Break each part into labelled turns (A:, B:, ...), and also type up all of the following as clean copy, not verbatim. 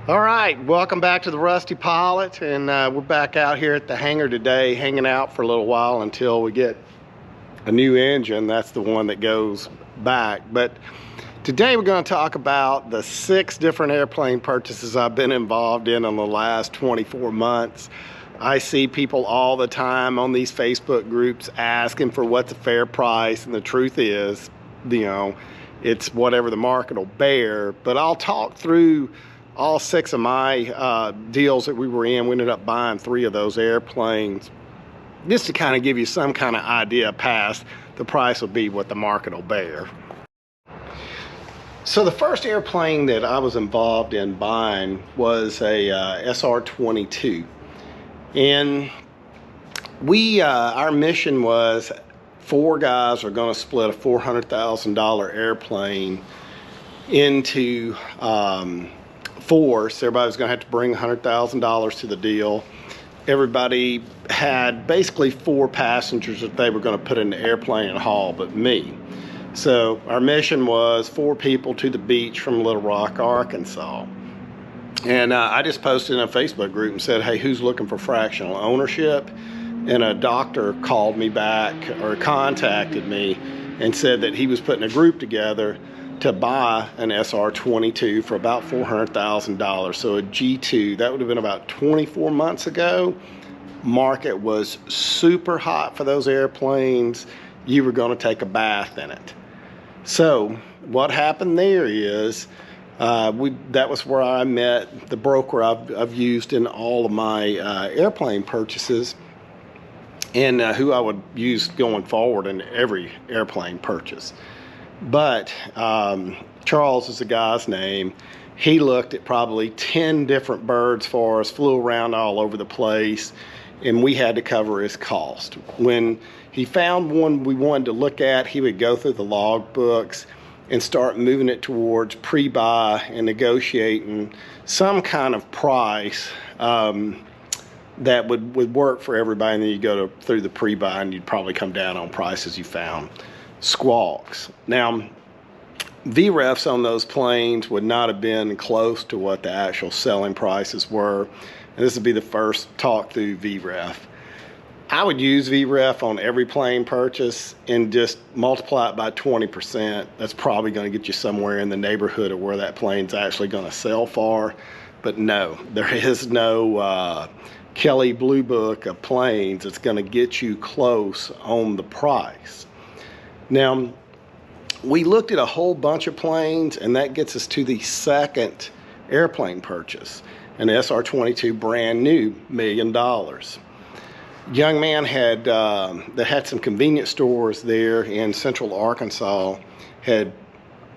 A: All right, welcome back to the Rusty Pilot, and we're back out here at the hangar today, hanging out for a little while until we get a new engine. That's the one that goes back. But today we're going to talk about the 6 different airplane purchases I've been involved in the last 24 months. I see people all the time on these Facebook groups asking for what's a fair price, and the truth is, it's whatever the market will bear. But I'll talk through all 6 of my deals that we were in. We ended up buying 3 of those airplanes just to kind of give you some kind of idea past the price will be what the market will bear. So the first airplane that I was involved in buying was a SR-22, and our mission was 4 guys are going to split a $400,000 airplane into 4. So everybody was going to have to bring $100,000 to the deal. Everybody had basically 4 passengers that they were going to put in the airplane and haul but me. So our mission was 4 people to the beach from Little Rock, Arkansas. And I just posted in a Facebook group and said, hey, who's looking for fractional ownership? And a doctor called me back, or contacted me, and said that he was putting a group together to buy an SR-22 for about $400,000. So a G2, that would have been about 24 months ago. Market was super hot for those airplanes. You were going to take a bath in it. So what happened there is, that was where I met the broker I've used in all of my airplane purchases, and who I would use going forward in every airplane purchase. But Charles is the guy's name. He looked at probably 10 different birds for us, flew around all over the place, and we had to cover his cost. When he found one we wanted to look at, he would go through the log books and start moving it towards pre-buy and negotiating some kind of price that would work for everybody. And then you go through the pre-buy, and you'd probably come down on prices you found squawks. Now, VREFs on those planes would not have been close to what the actual selling prices were. And this would be the first talk through VREF. I would use VREF on every plane purchase and just multiply it by 20%. That's probably going to get you somewhere in the neighborhood of where that plane's actually going to sell for. But no, there is no Kelly Blue Book of planes that's going to get you close on the price. Now, we looked at a whole bunch of planes, and that gets us to the second airplane purchase, an SR-22 brand new, $1 million. Young man that had some convenience stores there in central Arkansas had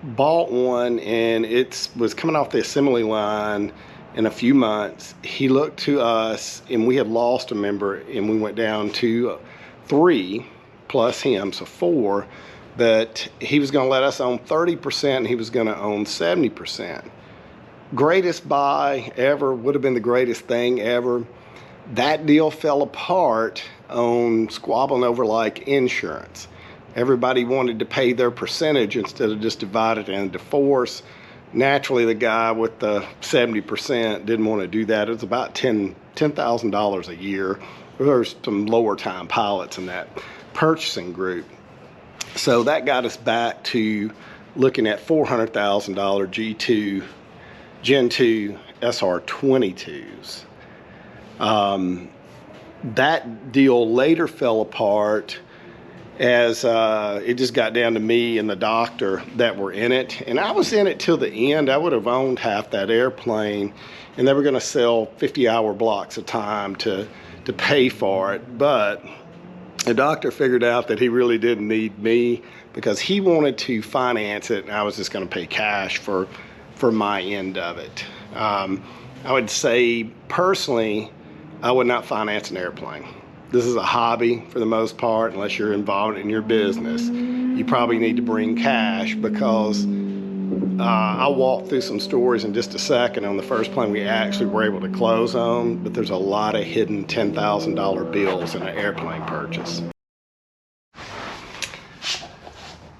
A: bought one, and it was coming off the assembly line in a few months. He looked to us, and we had lost a member, and we went down to 3 plus him, so 4, that he was going to let us own 30%, and he was going to own 70%. Greatest buy ever, would have been the greatest thing ever. That deal fell apart on squabbling over like insurance. Everybody wanted to pay their percentage instead of just divide it into 4s. Naturally, the guy with the 70% didn't want to do that. It was about $10,000 a year. There's some lower time pilots in that purchasing group. So that got us back to looking at $400,000 G2 Gen 2 SR-22s. That deal later fell apart as it just got down to me and the doctor that were in it. And I was in it till the end. I would have owned half that airplane, and they were going to sell 50-hour blocks of time to pay for it. But the doctor figured out that he really didn't need me because he wanted to finance it, and I was just going to pay cash for my end of it. I would say, personally, I would not finance an airplane. This is a hobby for the most part, unless you're involved in your business. You probably need to bring cash, because I'll walk through some stories in just a second on the first plane we actually were able to close on, but there's a lot of hidden $10,000 bills in an airplane purchase.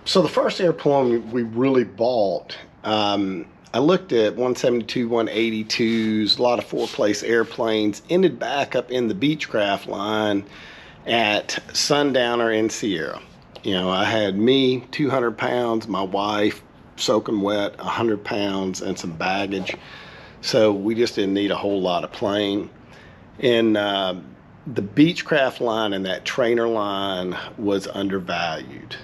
A: So the first airplane we really bought I looked at 172, 182s, a lot of four-place airplanes, ended back up in the Beechcraft line at Sundowner and Sierra. You know, I had me, 200 pounds, my wife, soaking wet, 100 pounds, and some baggage. So we just didn't need a whole lot of plane. And the Beechcraft line and that trainer line was undervalued.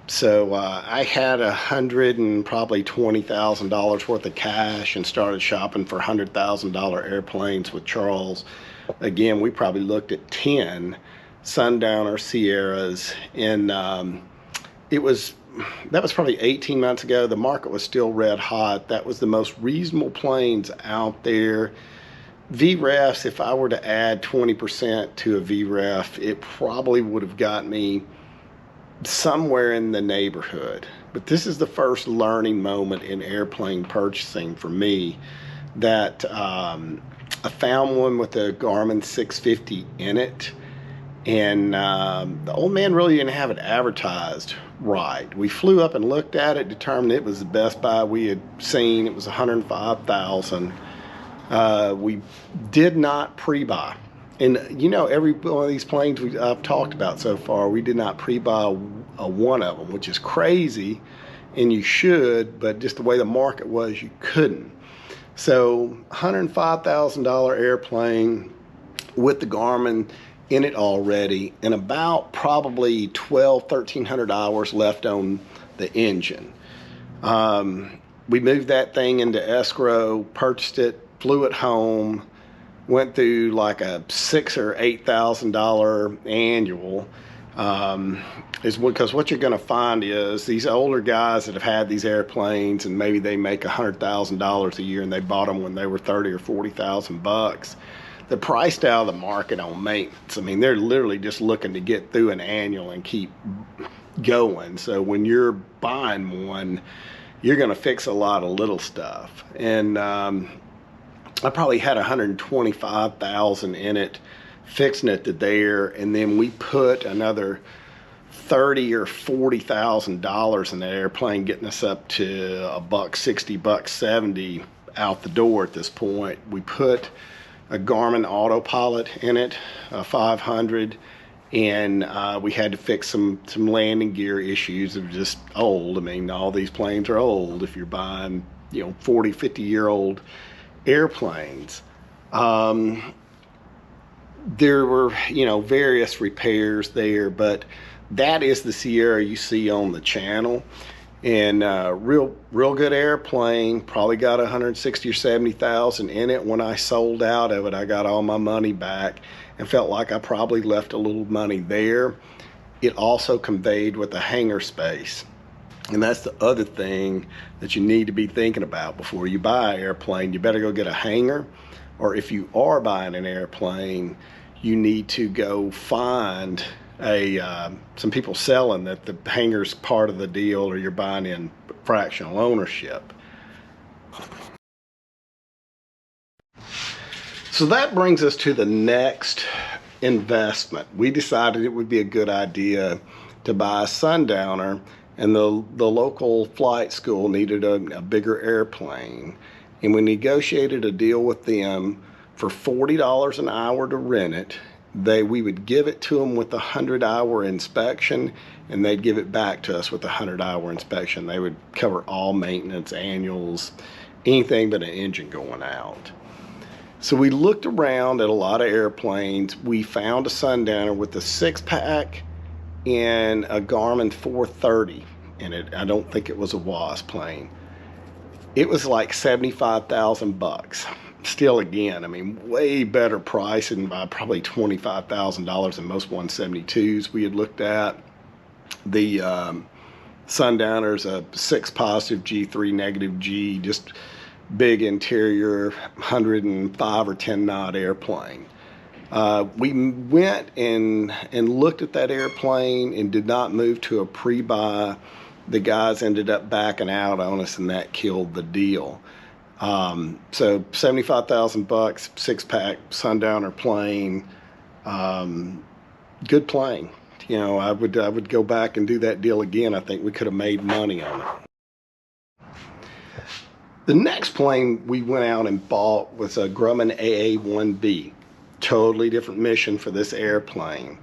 A: So I had $120,000 worth of cash and started shopping for $100,000 airplanes with Charles. Again, we probably looked at 10 Sundowner Sierras, and that was probably 18 months ago. The market was still red hot. That was the most reasonable planes out there. VREFs, if I were to add 20% to a VREF, it probably would have got me somewhere in the neighborhood. But this is the first learning moment in airplane purchasing for me, that I found one with a Garmin 650 in it, and the old man really didn't have it advertised right. We flew up and looked at it, determined it was the best buy we had seen. It was $105,000. We did not pre-buy. And you know, every one of these planes I've talked about so far, we did not pre-buy one of them, which is crazy, and you should, but just the way the market was, you couldn't. So $105,000 airplane with the Garmin in it already, and about probably 1,300 hours left on the engine. We moved that thing into escrow, purchased it, flew it home, went through like a $6,000 or $8,000 annual. Is because what you're going to find is these older guys that have had these airplanes, and maybe they make $100,000 a year, and they bought them when they were 30 or 40,000 bucks. They're priced out of the market on maintenance. I mean, they're literally just looking to get through an annual and keep going. So when you're buying one, you're going to fix a lot of little stuff. And I probably had 125,000 in it, fixing it to there, and then we put another $30,000 or $40,000 in the airplane, getting us up to $160, $170 out the door at this point. We put a Garmin autopilot in it, a 500, and we had to fix some landing gear issues that were just old. I mean, all these planes are old if you're buying, you know, 40, 50-year-old airplanes. There were, you know, various repairs there, but that is the Sierra you see on the channel. And real good airplane. Probably got 160 or 70,000 in it. When I sold out of it, I got all my money back and felt like I probably left a little money there. It also conveyed with the hangar space, and that's the other thing that you need to be thinking about before you buy an airplane. You better go get a hangar, or if you are buying an airplane, you need to go find some people selling that the hangar's part of the deal, or you're buying in fractional ownership. So that brings us to the next investment. We decided it would be a good idea to buy a Sundowner, and the local flight school needed a bigger airplane, and we negotiated a deal with them for $40 an hour to rent it. We would give it to them with a 100-hour inspection, and they'd give it back to us with a 100-hour inspection. They would cover all maintenance, annuals, anything but an engine going out. So we looked around at a lot of airplanes. We found a Sundowner with a 6-pack and a Garmin 430 in it. I don't think it was a WASP plane. It was like 75,000 bucks. Still, again, I mean, way better pricing by probably $25,000 than most 172s we had looked at. The Sundowner's a 6 positive G, 3 negative G, just big interior, 105 or 10 knot airplane. We went and looked at that airplane and did not move to a pre-buy. The guys ended up backing out on us, and that killed the deal. So 75,000 bucks, 6-pack Sundowner plane, good plane. You know, I would go back and do that deal again. I think we could have made money on it. The next plane we went out and bought was a Grumman AA1B. Totally different mission for this airplane.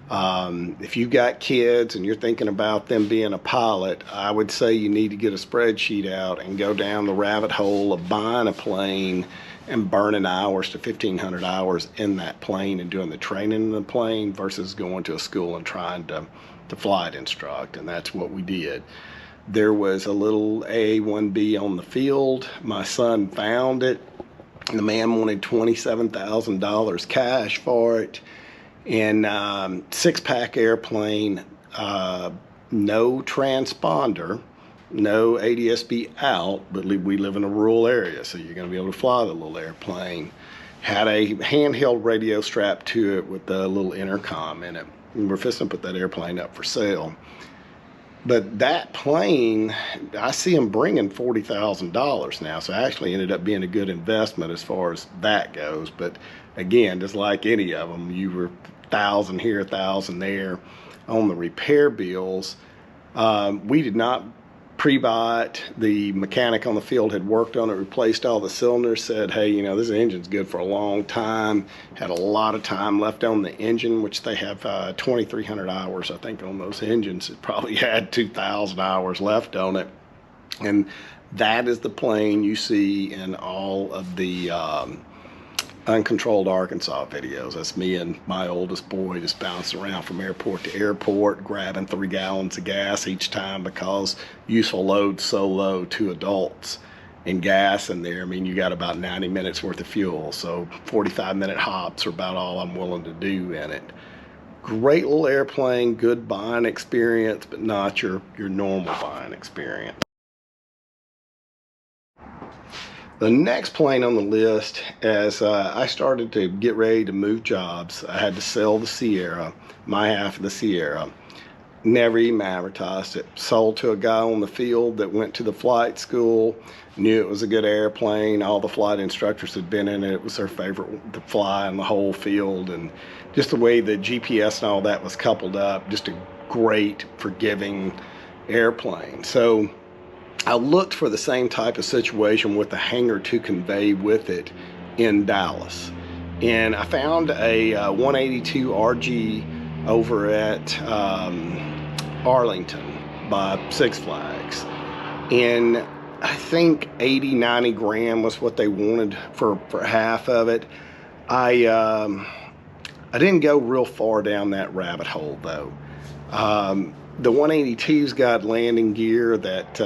A: If you've got kids and you're thinking about them being a pilot, I would say you need to get a spreadsheet out and go down the rabbit hole of buying a plane and burning hours to 1,500 hours in that plane and doing the training in the plane versus going to a school and trying to flight instruct. And that's what we did. There was a little AA1B on the field. My son found it. The man wanted $27,000 cash for it. And six-pack airplane, no transponder, no ADS-B out, but we live in a rural area, so you're going to be able to fly the little airplane. Had a handheld radio strapped to it with a little intercom in it. And we're fixing to put that airplane up for sale. But that plane, I see them bringing $40,000 now, so it actually ended up being a good investment as far as that goes. But again, just like any of them, you were 1,000 here, 1,000 there on the repair bills. We did not pre-buy it. The mechanic on the field had worked on it, replaced all the cylinders, said, hey, you know, this engine's good for a long time. Had a lot of time left on the engine, which they have 2,300 hours, I think, on those engines. It probably had 2,000 hours left on it. And that is the plane you see in all of the Uncontrolled Arkansas videos. That's me and my oldest boy just bouncing around from airport to airport, grabbing 3 gallons of gas each time because useful load's so low, 2 adults in gas in there. I mean, you got about 90 minutes worth of fuel, so 45-minute hops are about all I'm willing to do in it. Great little airplane, good buying experience, but not your normal buying experience. The next plane on the list, as I started to get ready to move jobs, I had to sell the Sierra, my half of the Sierra. Never even advertised it. Sold to a guy on the field that went to the flight school, knew it was a good airplane. All the flight instructors had been in it. It was their favorite to fly in the whole field. And just the way the GPS and all that was coupled up, just a great, forgiving airplane. So I looked for the same type of situation with a hangar to convey with it in Dallas. And I found a 182 RG over at Arlington by Six Flags. And I think 80, 90 grand was what they wanted for half of it. I didn't go real far down that rabbit hole though. The 182's got landing gear that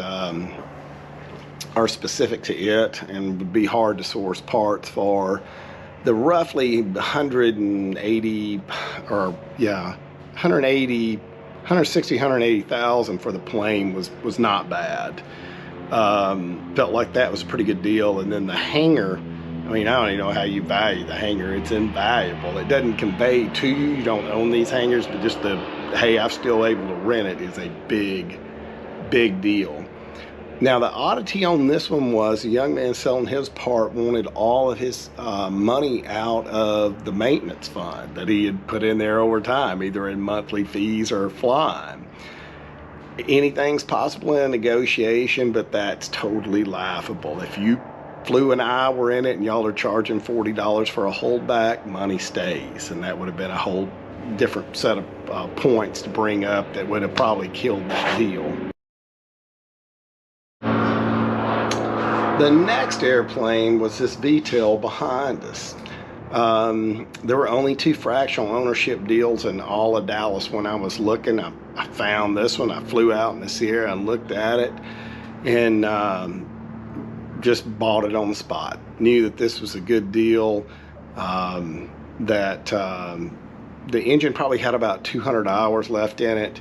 A: are specific to it and would be hard to source parts for. The roughly 160, 180,000 for the plane was not bad. Felt like that was a pretty good deal. And then the hangar, I mean, I don't even know how you value the hangar. It's invaluable. It doesn't convey to you. You don't own these hangars, but just the, hey, I'm still able to rent it is a big, big deal. Now, the oddity on this one was the young man selling his part wanted all of his money out of the maintenance fund that he had put in there over time, either in monthly fees or flying. Anything's possible in a negotiation, but that's totally laughable. If you flew an hour in it and y'all are charging $40 for a holdback, money stays. And that would have been a whole different set of points to bring up that would have probably killed that deal. The next airplane was this V-tail behind us. There were only 2 fractional ownership deals in all of Dallas when I was looking. I found this one. I flew out in the Sierra and looked at it and just bought it on the spot. Knew that this was a good deal, that the engine probably had about 200 hours left in it.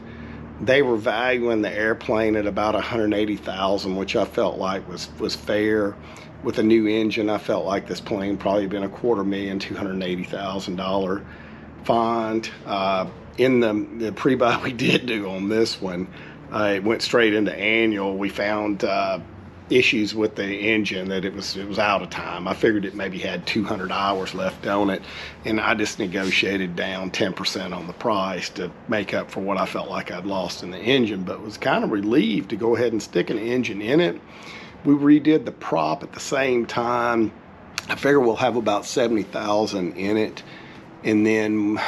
A: They were valuing the airplane at about $180,000, which I felt like was fair. With a new engine, I felt like this plane probably been $250,000, $280,000 find. In the pre-buy we did do on this one, it went straight into annual. We found issues with the engine, that it was out of time. I figured it maybe had 200 hours left on it, and I just negotiated down 10% on the price to make up for what I felt like I'd lost in the engine, but was kind of relieved to go ahead and stick an engine in it We redid the prop at the same time. I figure we'll have about 70,000 in it, and then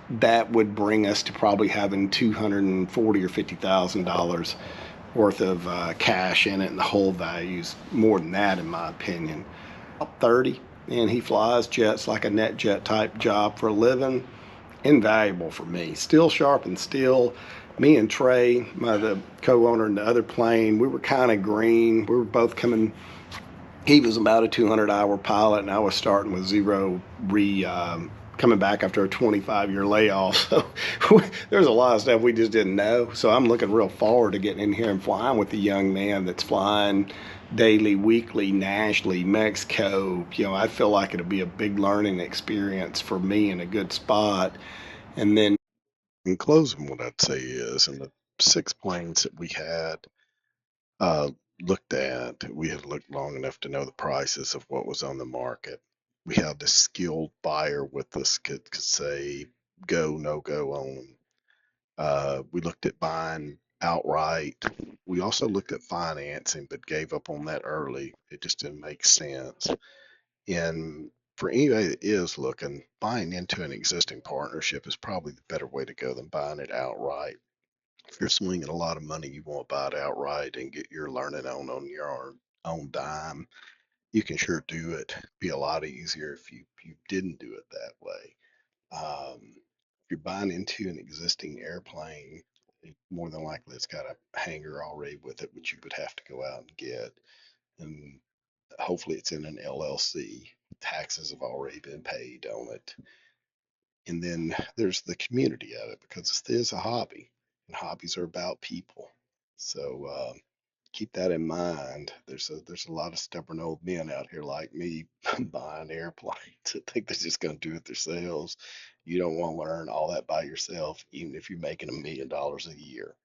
A: that would bring us to probably having 240 or $50,000 worth of cash in it, and the whole value's more than that, in my opinion. About 30, and he flies jets like a net jet type job for a living. Invaluable for me. Still sharp and still. Me and Trey, the co-owner in the other plane, we were kind of green. We were both coming. He was about a 200-hour pilot, and I was starting with zero coming back after a 25-year layoff. So there's a lot of stuff we just didn't know. So I'm looking real forward to getting in here and flying with the young man that's flying daily, weekly, nationally, Mexico. I feel like it'll be a big learning experience for me in a good spot. And then in closing, what I'd say is, in the 6 planes that we had uh, looked at, we had looked long enough to know the prices of what was on the market. We had a skilled buyer with us could say go, no go on them. We looked at buying outright. We also looked at financing, but gave up on that early. It just didn't make sense. And for anybody that is looking, buying into an existing partnership is probably the better way to go than buying it outright. If you're swinging a lot of money, you want to buy it outright and get your learning on your own dime. You can sure do it. Be a lot easier if you didn't do it that way. If you're buying into an existing airplane, more than likely it's got a hangar already with it, which you would have to go out and get. And hopefully it's in an LLC. Taxes have already been paid on it. And then there's the community of it, because it is a hobby, and hobbies are about people. So keep that in mind. There's a lot of stubborn old men out here like me buying airplanes that think they're just going to do it themselves. You don't want to learn all that by yourself, even if you're making $1 million a year.